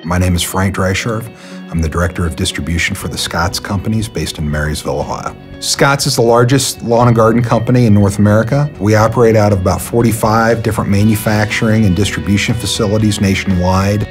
My name is Frank Dreischerv. I'm the Director of Distribution for the Scotts Companies based in Marysville, Ohio. Scotts is the largest lawn and garden company in North America. We operate out of about 45 different manufacturing and distribution facilities nationwide,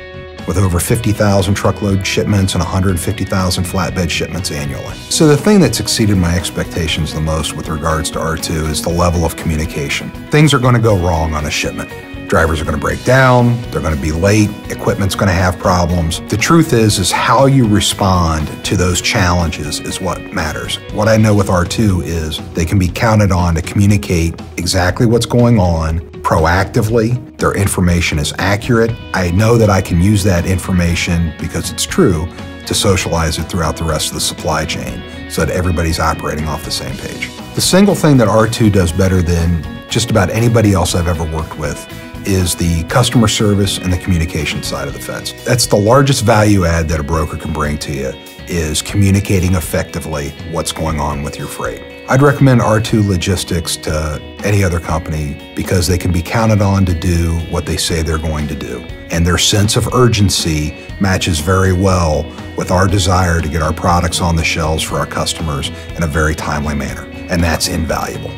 with over 50,000 truckload shipments and 150,000 flatbed shipments annually. So the thing that's exceeded my expectations the most with regards to R2 is the level of communication. Things are going to go wrong on a shipment. Drivers are going to break down, they're going to be late, equipment's going to have problems. The truth is how you respond to those challenges is what matters. What I know with R2 is they can be counted on to communicate exactly what's going on proactively. Their information is accurate. I know that I can use that information, because it's true, to socialize it throughout the rest of the supply chain so that everybody's operating off the same page. The single thing that R2 does better than just about anybody else I've ever worked with is the customer service and the communication side of the fence. That's the largest value add that a broker can bring to you, is communicating effectively what's going on with your freight. I'd recommend R2 Logistics to any other company because they can be counted on to do what they say they're going to do. And their sense of urgency matches very well with our desire to get our products on the shelves for our customers in a very timely manner. And that's invaluable.